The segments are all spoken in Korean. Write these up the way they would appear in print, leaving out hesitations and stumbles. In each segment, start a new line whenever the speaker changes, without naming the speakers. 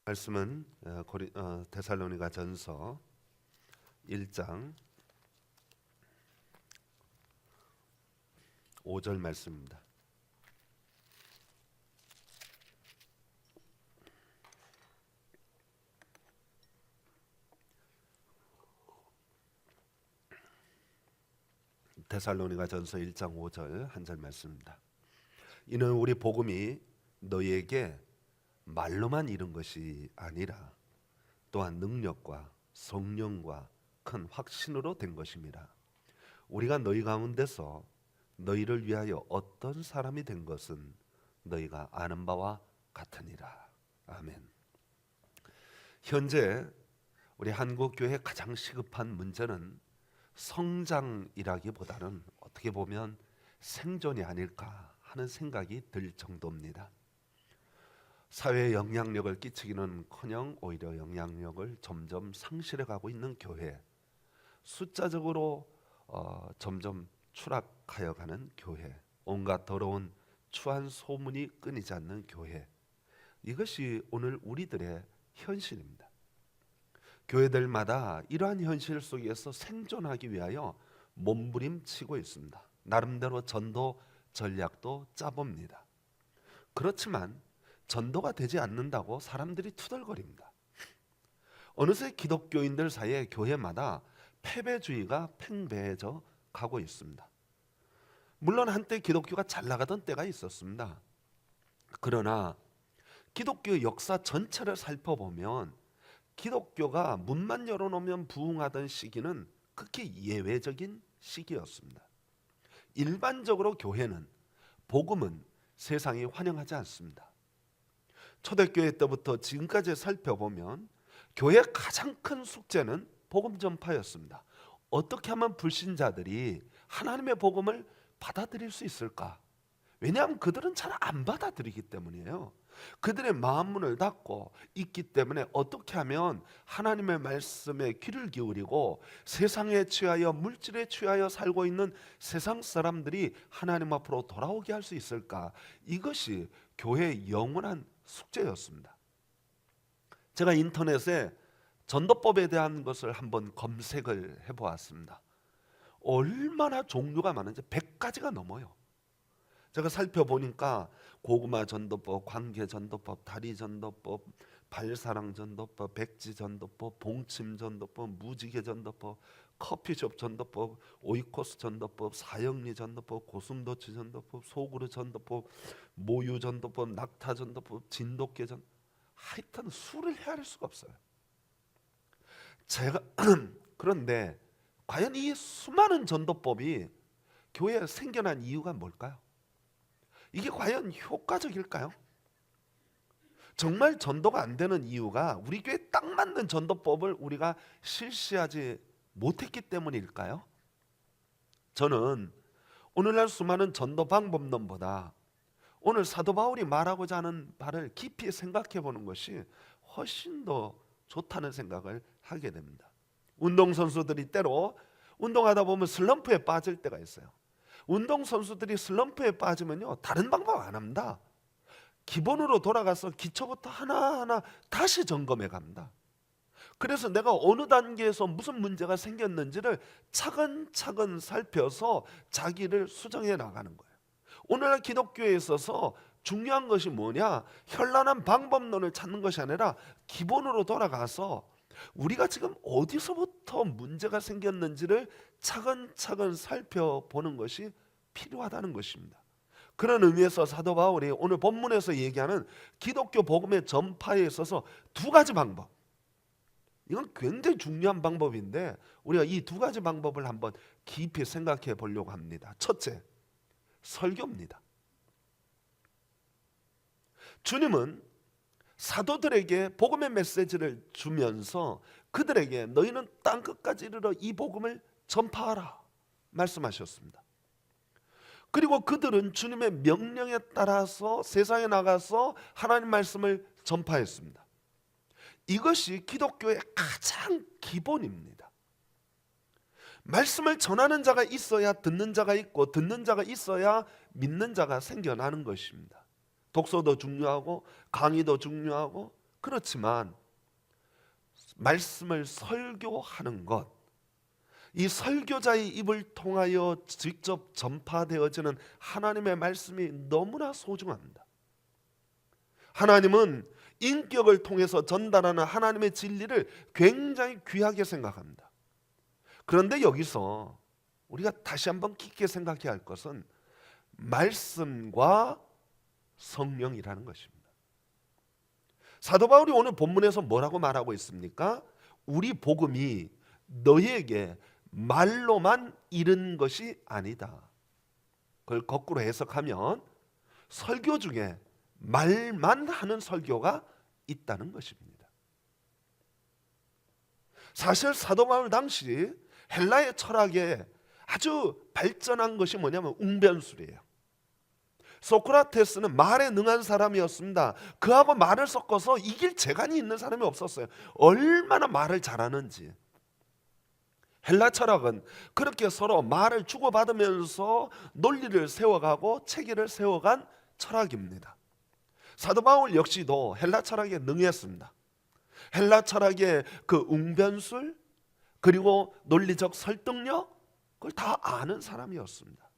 말씀은 데살로니가 전서 1장 5절 말씀입니다. 데살로니가 전서 1장 5절 한 절 말씀입니다. 이는 우리 복음이 너희에게 말로만 이른 것이 아니라 또한 능력과 성령과 큰 확신으로 된 것입니다. 우리가 너희 가운데서 너희를 위하여 어떤 사람이 된 것은 너희가 아는 바와 같으니라. 아멘. 현재 우리 한국 교회의 가장 시급한 문제는 성장이라기보다는 어떻게 보면 생존이 아닐까 하는 생각이 들 정도입니다. 사회에 영향력을 끼치기는커녕 오히려 영향력을 점점 상실해가고 있는 교회, 숫자적으로 점점 추락하여 가는 교회, 온갖 더러운 추한 소문이 끊이지 않는 교회, 이것이 오늘 우리들의 현실입니다. 교회들마다 이러한 현실 속에서 생존하기 위하여 몸부림치고 있습니다. 나름대로 전도 전략도 짜봅니다. 그렇지만 전도가 되지 않는다고 사람들이 투덜거립니다. 어느새 기독교인들 사이에 교회마다 패배주의가 팽배해져 가고 있습니다. 물론 한때 기독교가 잘 나가던 때가 있었습니다. 그러나 기독교 역사 전체를 살펴보면 기독교가 문만 열어놓으면 부흥하던 시기는 극히 예외적인 시기였습니다. 일반적으로 교회는, 복음은 세상이 환영하지 않습니다. 초대교회 때부터 지금까지 살펴보면 교회의 가장 큰 숙제는 복음 전파였습니다. 어떻게 하면 불신자들이 하나님의 복음을 받아들일 수 있을까? 왜냐하면 그들은 잘 안 받아들이기 때문이에요. 그들의 마음 문을 닫고 있기 때문에 어떻게 하면 하나님의 말씀에 귀를 기울이고 세상에 취하여 물질에 취하여 살고 있는 세상 사람들이 하나님 앞으로 돌아오게 할 수 있을까? 이것이 교회의 영원한 숙제였습니다. 제가 인터넷에 전도법에 대한 것을 한번 검색을 해보았습니다. 얼마나 종류가 많은지 100가지가 넘어요. 제가 살펴보니까 고구마 전도법, 관계 전도법, 다리 전도법, 발사랑 전도법, 백지 전도법, 봉침 전도법, 무지개 전도법, 커피숍 전도법, 오이코스 전도법, 사형리 전도법, 고슴도치 전도법, 소그루 전도법, 모유 전도법, 낙타 전도법, 진돗개 전, 하여튼 수를 헤아릴 수가 없어요. 제가 그런데 과연 이 수많은 전도법이 교회에 생겨난 이유가 뭘까요? 이게 과연 효과적일까요? 정말 전도가 안 되는 이유가 우리 교회에 딱 맞는 전도법을 우리가 실시하지 못했기 때문일까요? 저는 오늘날 수많은 전도 방법론보다 오늘 사도 바울이 말하고자 하는 바를 깊이 생각해 보는 것이 훨씬 더 좋다는 생각을 하게 됩니다. 운동선수들이 때로 운동하다 보면 슬럼프에 빠질 때가 있어요. 운동선수들이 슬럼프에 빠지면요, 다른 방법 안 합니다. 기본으로 돌아가서 기초부터 하나하나 다시 점검해 갑니다. 그래서 내가 어느 단계에서 무슨 문제가 생겼는지를 차근차근 살펴서 자기를 수정해 나가는 거예요. 오늘날 기독교에 있어서 중요한 것이 뭐냐? 현란한 방법론을 찾는 것이 아니라 기본으로 돌아가서 우리가 지금 어디서부터 문제가 생겼는지를 차근차근 살펴보는 것이 필요하다는 것입니다. 그런 의미에서 사도 바울이 오늘 본문에서 얘기하는 기독교 복음의 전파에 있어서 두 가지 방법, 이건 굉장히 중요한 방법인데 우리가 이 두 가지 방법을 한번 깊이 생각해 보려고 합니다. 첫째, 설교입니다. 주님은 사도들에게 복음의 메시지를 주면서 그들에게 너희는 땅끝까지 이르러 이 복음을 전파하라 말씀하셨습니다. 그리고 그들은 주님의 명령에 따라서 세상에 나가서 하나님 말씀을 전파했습니다. 이것이 기독교의 가장 기본입니다. 말씀을 전하는 자가 있어야 듣는 자가 있고 듣는 자가 있어야 믿는 자가 생겨나는 것입니다. 독서도 중요하고 강의도 중요하고 그렇지만 말씀을 설교하는 것, 이 설교자의 입을 통하여 직접 전파되어지는 하나님의 말씀이 너무나 소중합니다. 하나님은 인격을 통해서 전달하는 하나님의 진리를 굉장히 귀하게 생각합니다. 그런데 여기서 우리가 다시 한번 깊게 생각해야 할 것은 말씀과 성령이라는 것입니다. 사도 바울이 오늘 본문에서 뭐라고 말하고 있습니까? 우리 복음이 너희에게 말로만 이른 것이 아니다. 그걸 거꾸로 해석하면 설교 중에 말만 하는 설교가 있다는 것입니다. 사실 사도 바울 당시 헬라의 철학에 아주 발전한 것이 뭐냐면 웅변술이에요. 소크라테스는 말에 능한 사람이었습니다. 그하고 말을 섞어서 이길 재간이 있는 사람이 없었어요. 얼마나 말을 잘하는지. 헬라 철학은 그렇게 서로 말을 주고받으면서 논리를 세워가고 체계를 세워간 철학입니다. 사도 바울 역시도 헬라 철학에 능했습니다. 헬라 철학의 그 웅변술 그리고 논리적 설득력 그걸 다 아는 사람이었습니다.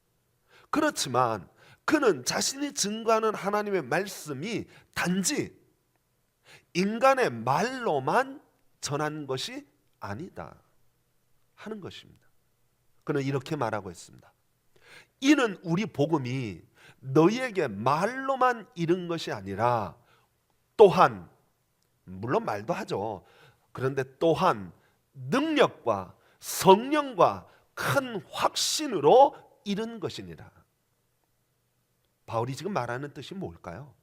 그렇지만 그는 자신이 증거하는 하나님의 말씀이 단지 인간의 말로만 전한 것이 아니다 하는 것입니다. 그는 이렇게 말하고 있습니다. 이는 우리 복음이 너희에게 말로만 이른 것이 아니라 또한, 물론 말도 하죠. 그런데 또한 능력과 성령과 큰 확신으로 이른 것이니라. 바울이 지금 말하는 뜻이 뭘까요?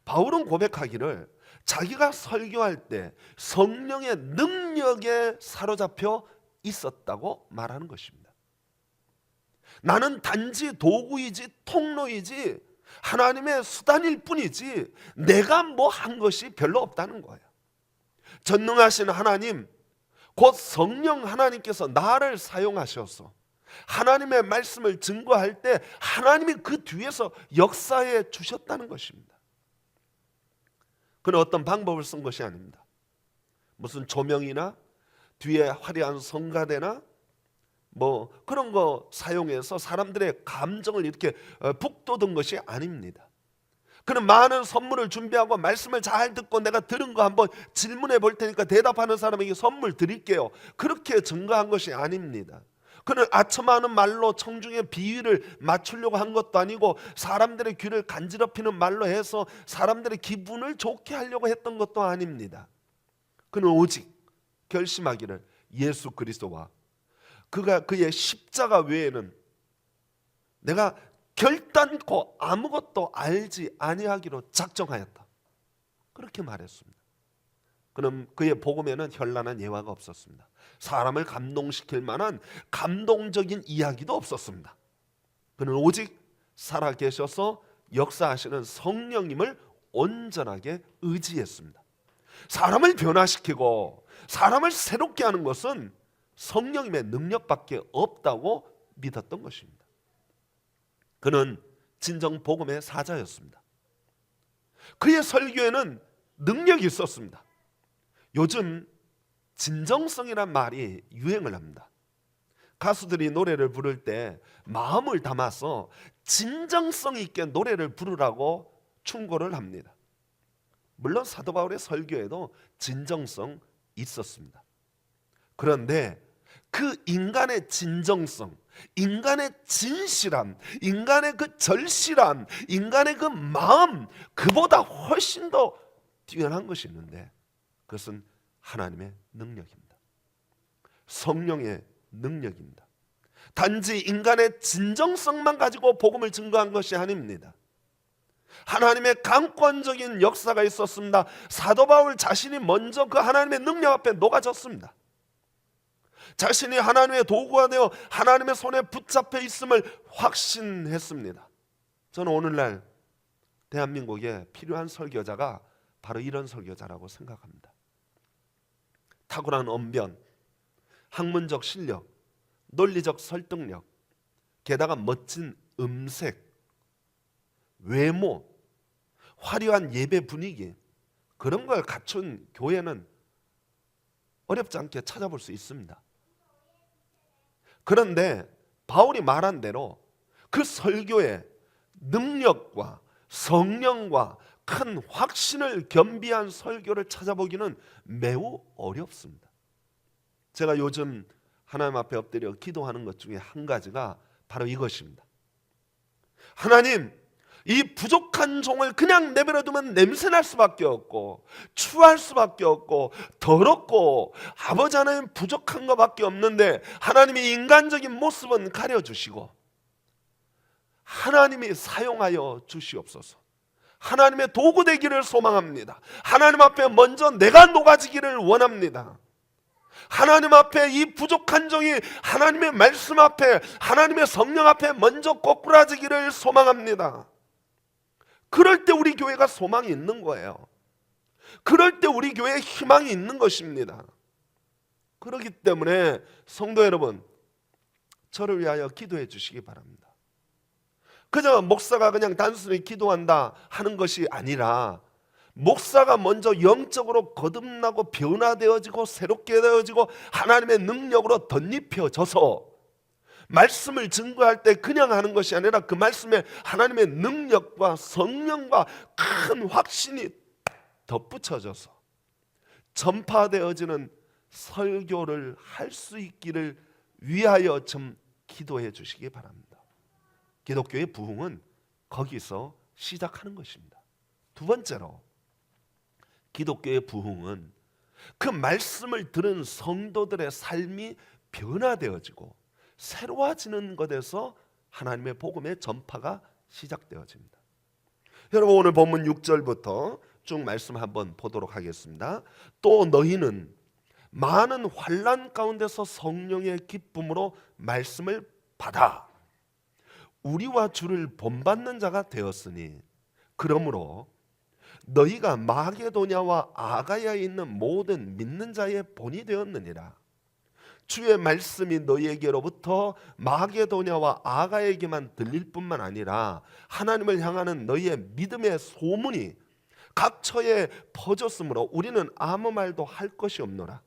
바울은 고백하기를 자기가 설교할 때 성령의 능력에 사로잡혀 있었다고 말하는 것입니다. 나는 단지 도구이지 통로이지 하나님의 수단일 뿐이지 내가 뭐 한 것이 별로 없다는 거예요. 전능하신 하나님, 곧 성령 하나님께서 나를 사용하셔서 하나님의 말씀을 증거할 때 하나님이 그 뒤에서 역사해 주셨다는 것입니다. 그는 어떤 방법을 쓴 것이 아닙니다. 무슨 조명이나 뒤에 화려한 성가대나 뭐 그런 거 사용해서 사람들의 감정을 이렇게 북돋은 것이 아닙니다. 그는 많은 선물을 준비하고 말씀을 잘 듣고 내가 들은 거 한번 질문해 볼 테니까 대답하는 사람에게 선물 드릴게요. 그렇게 증거한 것이 아닙니다. 그는 아첨하는 말로 청중의 비위를 맞추려고 한 것도 아니고 사람들의 귀를 간지럽히는 말로 해서 사람들의 기분을 좋게 하려고 했던 것도 아닙니다. 그는 오직 결심하기를 예수 그리스도와 그의 십자가 외에는 내가 결단코 아무것도 알지 아니하기로 작정하였다. 그렇게 말했습니다. 그는 그의 복음에는 현란한 예화가 없었습니다. 사람을 감동시킬 만한 감동적인 이야기도 없었습니다. 그는 오직 살아계셔서 역사하시는 성령님을 온전하게 의지했습니다. 사람을 변화시키고 사람을 새롭게 하는 것은 성령님의 능력밖에 없다고 믿었던 것입니다. 그는 진정 복음의 사자였습니다. 그의 설교에는 능력이 있었습니다. 요즘 진정성이란 말이 유행을 합니다. 가수들이 노래를 부를 때 마음을 담아서 진정성 있게 노래를 부르라고 충고를 합니다. 물론 사도 바울의 설교에도 진정성 있었습니다. 그런데 그 인간의 진정성, 인간의 진실함, 인간의 그 절실함, 인간의 그 마음, 그보다 훨씬 더 뛰어난 것이 있는데 그것은 하나님의 능력입니다. 성령의 능력입니다. 단지 인간의 진정성만 가지고 복음을 증거한 것이 아닙니다. 하나님의 강권적인 역사가 있었습니다. 사도 바울 자신이 먼저 그 하나님의 능력 앞에 녹아졌습니다. 자신이 하나님의 도구가 되어 하나님의 손에 붙잡혀 있음을 확신했습니다. 저는 오늘날 대한민국에 필요한 설교자가 바로 이런 설교자라고 생각합니다. 탁월한 언변, 학문적 실력, 논리적 설득력, 게다가 멋진 음색, 외모, 화려한 예배 분위기, 그런 걸 갖춘 교회는 어렵지 않게 찾아볼 수 있습니다. 그런데 바울이 말한 대로 그 설교의 능력과 성령과 큰 확신을 겸비한 설교를 찾아보기는 매우 어렵습니다. 제가 요즘 하나님 앞에 엎드려 기도하는 것 중에 한 가지가 바로 이것입니다. 하나님, 이 부족한 종을 그냥 내버려두면 냄새날 수밖에 없고 추할 수밖에 없고 더럽고 아버지 하나님 부족한 것밖에 없는데 하나님이 인간적인 모습은 가려주시고 하나님이 사용하여 주시옵소서. 하나님의 도구 되기를 소망합니다. 하나님 앞에 먼저 내가 녹아지기를 원합니다. 하나님 앞에 이 부족한 종이 하나님의 말씀 앞에 하나님의 성령 앞에 먼저 꼬꾸라지기를 소망합니다. 그럴 때 우리 교회가 소망이 있는 거예요. 그럴 때 우리 교회에 희망이 있는 것입니다. 그렇기 때문에 성도 여러분, 저를 위하여 기도해 주시기 바랍니다. 그저 목사가 그냥 단순히 기도한다 하는 것이 아니라 목사가 먼저 영적으로 거듭나고 변화되어지고 새롭게 되어지고 하나님의 능력으로 덧입혀져서 말씀을 증거할 때 그냥 하는 것이 아니라 그 말씀에 하나님의 능력과 성령과 큰 확신이 덧붙여져서 전파되어지는 설교를 할 수 있기를 위하여 좀 기도해 주시기 바랍니다. 기독교의 부흥은 거기서 시작하는 것입니다. 두 번째로 기독교의 부흥은 그 말씀을 들은 성도들의 삶이 변화되어지고 새로워지는 것에서 하나님의 복음의 전파가 시작되어집니다. 여러분, 오늘 본문 6절부터 쭉 말씀 한번 보도록 하겠습니다. 또 너희는 많은 환난 가운데서 성령의 기쁨으로 말씀을 받아 우리와 주를 본받는 자가 되었으니 그러므로 너희가 마게도냐와 아가야에 있는 모든 믿는 자의 본이 되었느니라. 주의 말씀이 너희에게로부터 마게도냐와 아가야에게만 들릴 뿐만 아니라 하나님을 향하는 너희의 믿음의 소문이 각 처에 퍼졌으므로 우리는 아무 말도 할 것이 없노라.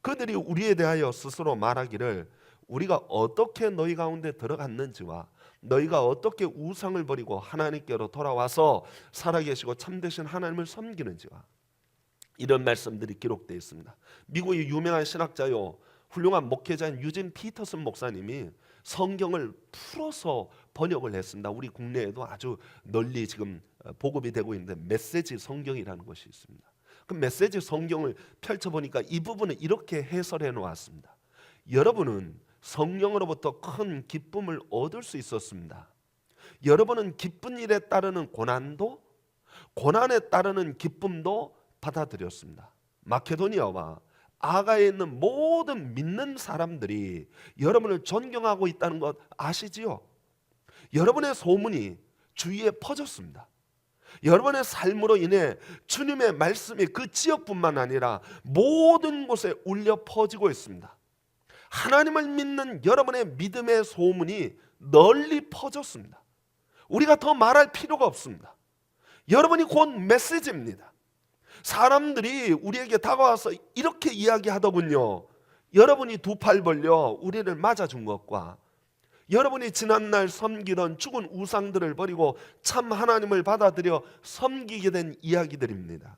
그들이 우리에 대하여 스스로 말하기를 우리가 어떻게 너희 가운데 들어갔는지와 너희가 어떻게 우상을 버리고 하나님께로 돌아와서 살아계시고 참되신 하나님을 섬기는지와 이런 말씀들이 기록되어 있습니다. 미국의 유명한 신학자요 훌륭한 목회자인 유진 피터슨 목사님이 성경을 풀어서 번역을 했습니다. 우리 국내에도 아주 널리 지금 보급이 되고 있는데 메시지 성경이라는 것이 있습니다. 그 메시지 성경을 펼쳐보니까 이 부분을 이렇게 해설해 놓았습니다. 여러분은 성령으로부터 큰 기쁨을 얻을 수 있었습니다. 여러분은 기쁜 일에 따르는 고난도 고난에 따르는 기쁨도 받아들였습니다. 마케도니아와 아가에 있는 모든 믿는 사람들이 여러분을 존경하고 있다는 것 아시지요? 여러분의 소문이 주위에 퍼졌습니다. 여러분의 삶으로 인해 주님의 말씀이 그 지역뿐만 아니라 모든 곳에 울려 퍼지고 있습니다. 하나님을 믿는 여러분의 믿음의 소문이 널리 퍼졌습니다. 우리가 더 말할 필요가 없습니다. 여러분이 곧 메시지입니다. 사람들이 우리에게 다가와서 이렇게 이야기하더군요. 여러분이 두 팔 벌려 우리를 맞아준 것과 여러분이 지난날 섬기던 죽은 우상들을 버리고 참 하나님을 받아들여 섬기게 된 이야기들입니다.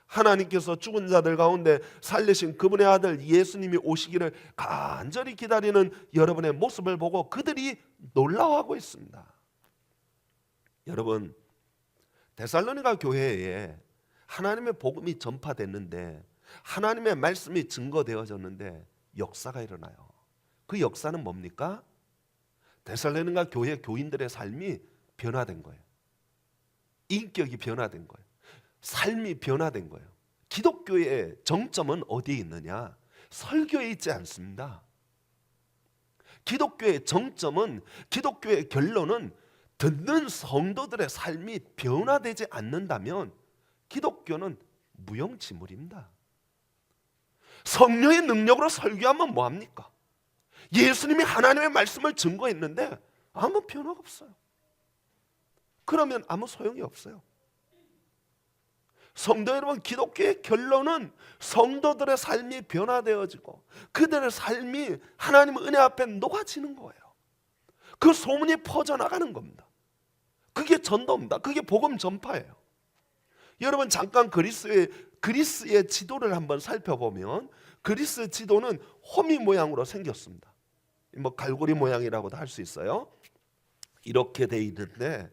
하나님께서 죽은 자들 가운데 살리신 그분의 아들 예수님이 오시기를 간절히 기다리는 여러분의 모습을 보고 그들이 놀라워하고 있습니다. 여러분, 데살로니가 교회에 하나님의 복음이 전파됐는데 하나님의 말씀이 증거되어졌는데 역사가 일어나요. 그 역사는 뭡니까? 데살로니가 교회 교인들의 삶이 변화된 거예요. 인격이 변화된 거예요. 삶이 변화된 거예요. 기독교의 정점은 어디에 있느냐? 설교에 있지 않습니다. 기독교의 정점은, 기독교의 결론은 듣는 성도들의 삶이 변화되지 않는다면 기독교는 무용지물입니다. 성령의 능력으로 설교하면 뭐합니까? 예수님이 하나님의 말씀을 증거했는데 아무 변화가 없어요. 그러면 아무 소용이 없어요. 성도 여러분, 기독교의 결론은 성도들의 삶이 변화되어지고 그들의 삶이 하나님 은혜 앞에 녹아지는 거예요. 그 소문이 퍼져나가는 겁니다. 그게 전도입니다. 그게 복음 전파예요. 여러분, 잠깐 그리스의 지도를 한번 살펴보면 그리스 지도는 호미 모양으로 생겼습니다. 뭐 갈고리 모양이라고도 할 수 있어요. 이렇게 돼 있는데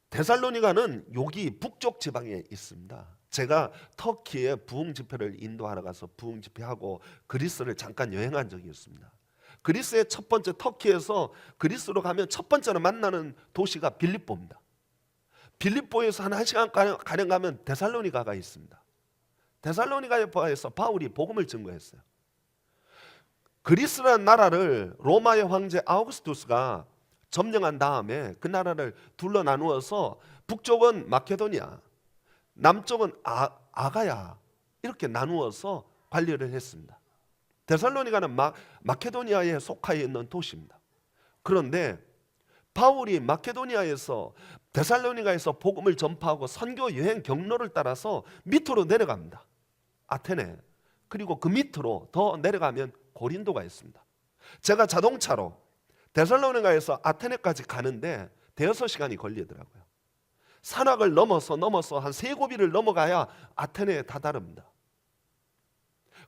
데살로니가는 여기 북쪽 지방에 있습니다. 제가 터키에 부흥 집회를 인도하러 가서 부흥 집회하고 그리스를 잠깐 여행한 적이 있습니다. 그리스의 첫 번째, 터키에서 그리스로 가면 첫 번째로 만나는 도시가 빌립보입니다. 빌립보에서 한 1시간 가량 가면 데살로니가가 있습니다. 데살로니가에서 바울이 복음을 증거했어요. 그리스라는 나라를 로마의 황제 아우구스투스가 점령한 다음에 그 나라를 둘러 나누어서 북쪽은 마케도니아, 남쪽은 아가야, 이렇게 나누어서 관리를 했습니다. 데살로니가는 마케도니아에 속하여 있는 도시입니다. 그런데 바울이 마케도니아에서 데살로니가에서 복음을 전파하고 선교 여행 경로를 따라서 밑으로 내려갑니다. 아테네, 그리고 그 밑으로 더 내려가면 고린도가 있습니다. 제가 자동차로 데살로니가에서 아테네까지 가는데 대여섯 시간이 걸리더라고요. 산악을 넘어서 한 3고비를 넘어가야 아테네에 다다릅니다.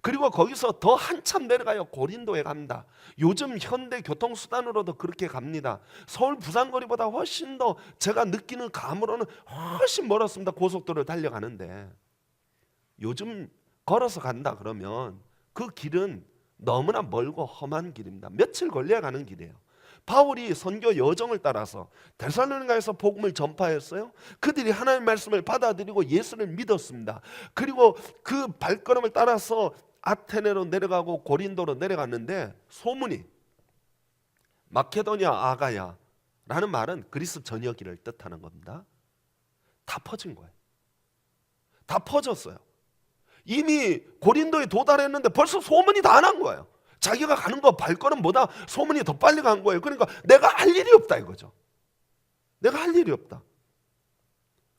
그리고 거기서 더 한참 내려가야 고린도에 갑니다. 요즘 현대 교통수단으로도 그렇게 갑니다. 서울 부산 거리보다 훨씬 더 제가 느끼는 감으로는 훨씬 멀었습니다. 고속도로를 달려가는데 요즘 걸어서 간다 그러면 그 길은 너무나 멀고 험한 길입니다. 며칠 걸려야 가는 길이에요. 바울이 선교 여정을 따라서 데살로니가에서 복음을 전파했어요. 그들이 하나님의 말씀을 받아들이고 예수를 믿었습니다. 그리고 그 발걸음을 따라서 아테네로 내려가고 고린도로 내려갔는데 소문이, 마케도니아 아가야라는 말은 그리스 전역이를 뜻하는 겁니다. 다 퍼진 거예요. 다 퍼졌어요. 이미 고린도에 도달했는데 벌써 소문이 다 난 거예요. 자기가 가는 거 발걸음보다 소문이 더 빨리 간 거예요. 그러니까 내가 할 일이 없다 이거죠. 내가 할 일이 없다.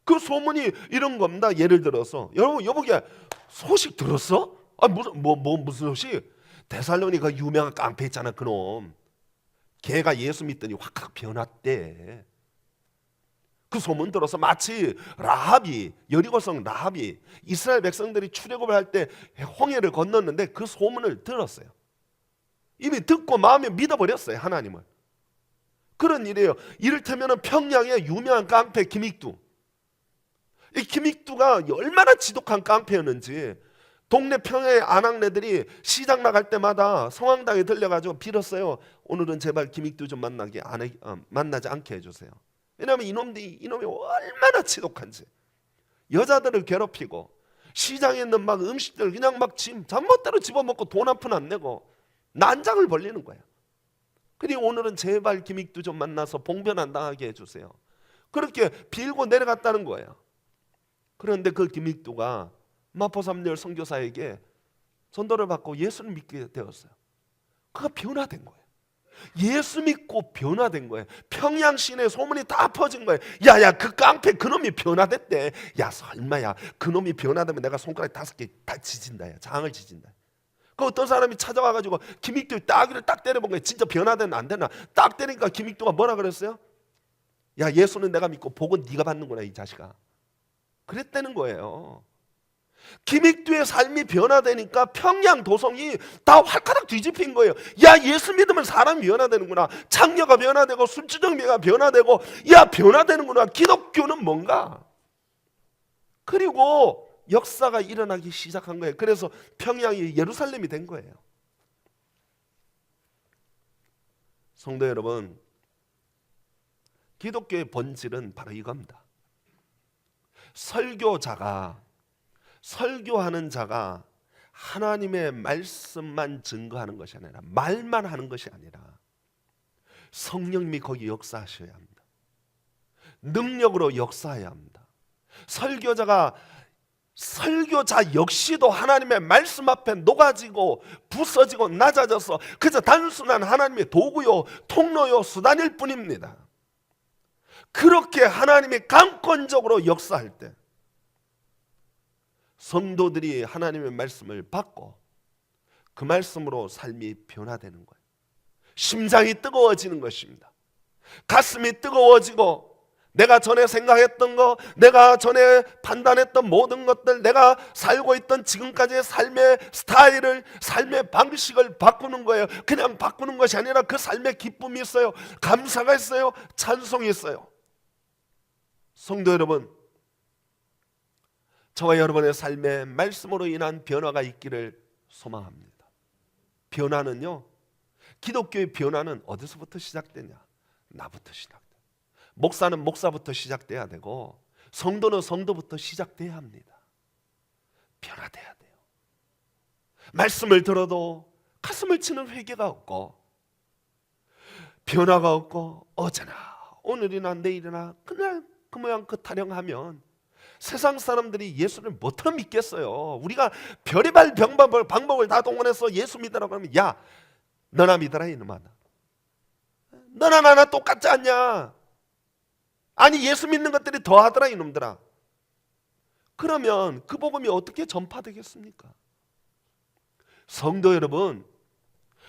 그 소문이 이런 겁니다. 예를 들어서 여러분, 여보게 소식 들었어? 무슨 소식? 데살로니가 유명한 깡패 있잖아, 그놈. 걔가 예수 믿더니 확 변했대. 그 소문 들어서 마치 라합이, 여리고성 라합이 이스라엘 백성들이 출애굽을 할 때 홍해를 건넜는데 그 소문을 들었어요. 이미 듣고 마음에 믿어버렸어요, 하나님을. 그런 일이에요. 이를테면 평양의 유명한 깡패 김익두. 이 김익두가 얼마나 지독한 깡패였는지 동네 평야의 아낙네들이 시장 나갈 때마다 성황당에 들려가지고 빌었어요. 오늘은 제발 김익두 좀 만나지 않게 해주세요. 왜냐하면 이놈이 얼마나 지독한지. 여자들을 괴롭히고 시장에 있는 막 음식들 그냥 막 잠못대로 집어먹고 돈 한 푼 안 내고 난장을 벌리는 거예요. 그리고 오늘은 제발 김익두 좀 만나서 봉변 안 당하게 해주세요. 그렇게 빌고 내려갔다는 거예요. 그런데 그 김익두가 마포 3열 선교사에게 전도를 받고 예수를 믿게 되었어요. 그가 변화된 거예요. 예수 믿고 변화된 거예요. 평양 시내 소문이 다 퍼진 거예요. 야야, 그 깡패 그놈이 변화됐대. 야, 설마야, 그놈이 변화되면 내가 손가락 5개 다 지진다. 야, 장을 지진다. 그 어떤 사람이 찾아와가지고 김익두 따귀를 딱 때려본 거예요. 진짜 변화되나 안 되나. 딱 때리니까 김익두가 뭐라 그랬어요? 야, 예수는 내가 믿고 복은 네가 받는구나, 이 자식아. 그랬다는 거예요. 김익두의 삶이 변화되니까 평양 도성이 다 활가닥 뒤집힌 거예요. 야, 예수 믿으면 사람이 변화되는구나. 창녀가 변화되고 술주정미가 변화되고, 야, 변화되는구나. 기독교는 뭔가. 그리고 역사가 일어나기 시작한 거예요. 그래서 평양이 예루살렘이 된 거예요. 성도 여러분, 기독교의 본질은 바로 이겁니다. 설교하는 자가 하나님의 말씀만 증거하는 것이 아니라, 말만 하는 것이 아니라 성령님이 거기 역사하셔야 합니다. 능력으로 역사해야 합니다. 설교자 역시도 하나님의 말씀 앞에 녹아지고 부서지고 낮아져서 그저 단순한 하나님의 도구요, 통로요, 수단일 뿐입니다. 그렇게 하나님이 강권적으로 역사할 때 성도들이 하나님의 말씀을 받고 그 말씀으로 삶이 변화되는 거예요. 심장이 뜨거워지는 것입니다. 가슴이 뜨거워지고 내가 전에 생각했던 거, 내가 전에 판단했던 모든 것들, 내가 살고 있던 지금까지의 삶의 스타일을, 삶의 방식을 바꾸는 거예요. 그냥 바꾸는 것이 아니라 그 삶에 기쁨이 있어요. 감사가 있어요. 찬송이 있어요. 성도 여러분, 저와 여러분의 삶에 말씀으로 인한 변화가 있기를 소망합니다. 변화는요, 기독교의 변화는 어디서부터 시작되냐? 나부터 시작돼요. 목사는 목사부터 시작돼야 되고 성도는 성도부터 시작돼야 합니다. 변화돼야 돼요. 말씀을 들어도 가슴을 치는 회개가 없고 변화가 없고 어제나 오늘이나 내일이나 그날 그 모양 그 타령하면 세상 사람들이 예수를 못하러 믿겠어요. 우리가 별의별 방법을 다 동원해서 예수 믿으라고 하면 야, 너나 믿어라 이놈아. 너나 나나 똑같지 않냐? 아니 예수 믿는 것들이 더하더라 이놈들아. 그러면 그 복음이 어떻게 전파되겠습니까? 성도 여러분,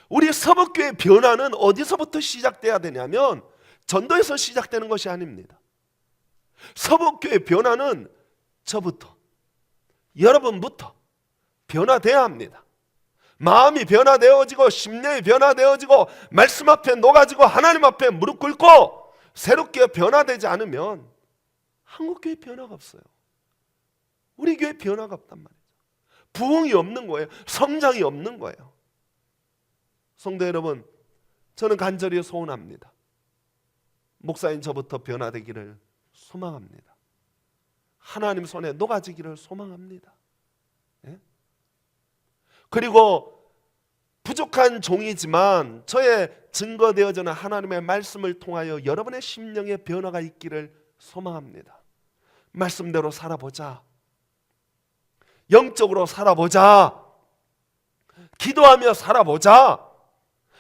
우리 서북교의 변화는 어디서부터 시작돼야 되냐면 전도에서 시작되는 것이 아닙니다. 서북교의 변화는 저부터, 여러분부터 변화돼야 합니다. 마음이 변화되어지고 심령이 변화되어지고 말씀 앞에 녹아지고 하나님 앞에 무릎 꿇고 새롭게 변화되지 않으면 한국교회 변화가 없어요. 우리 교회 변화가 없단 말이죠. 부흥이 없는 거예요. 성장이 없는 거예요. 성도 여러분, 저는 간절히 소원합니다. 목사인 저부터 변화되기를 소망합니다. 하나님 손에 녹아지기를 소망합니다. 예? 그리고 부족한 종이지만 저의 증거되어지는 하나님의 말씀을 통하여 여러분의 심령의 변화가 있기를 소망합니다. 말씀대로 살아보자. 영적으로 살아보자. 기도하며 살아보자.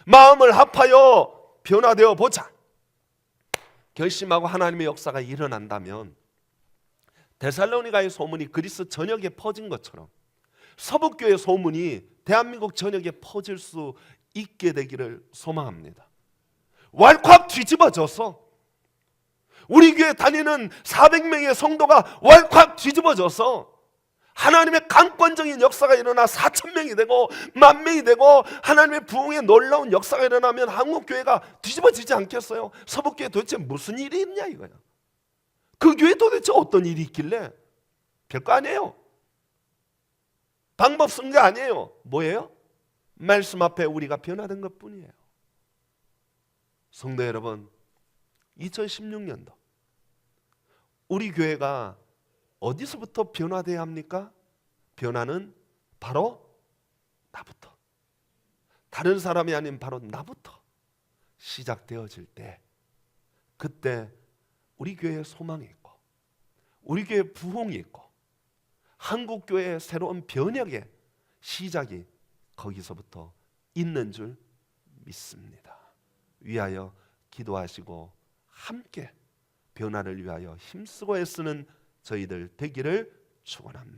마음을 합하여 변화되어 보자. 결심하고 하나님의 역사가 일어난다면 데살로니가의 소문이 그리스 전역에 퍼진 것처럼 서북교의 소문이 대한민국 전역에 퍼질 수 있게 되기를 소망합니다. 왈칵 뒤집어져서 우리 교회 다니는 400명의 성도가 왈칵 뒤집어져서 하나님의 강권적인 역사가 일어나 4,000명이 되고 10,000명이 되고 하나님의 부흥의 놀라운 역사가 일어나면 한국교회가 뒤집어지지 않겠어요? 서북교회 도대체 무슨 일이 있냐 이거야. 그 교회 도대체 어떤 일이 있길래? 별거 아니에요. 방법 쓴 게 아니에요. 뭐예요? 말씀 앞에 우리가 변화된 것뿐이에요. 성도 여러분, 2016년도 우리 교회가 어디서부터 변화돼야 합니까? 변화는 바로 나부터, 다른 사람이 아닌 바로 나부터 시작되어질 때, 그때 우리 교회에 소망이 있고 우리 교회에 부흥이 있고 한국교회의 새로운 변혁의 시작이 거기서부터 있는 줄 믿습니다. 위하여 기도하시고 함께 변화를 위하여 힘쓰고 애쓰는 저희들 되기를 축원합니다.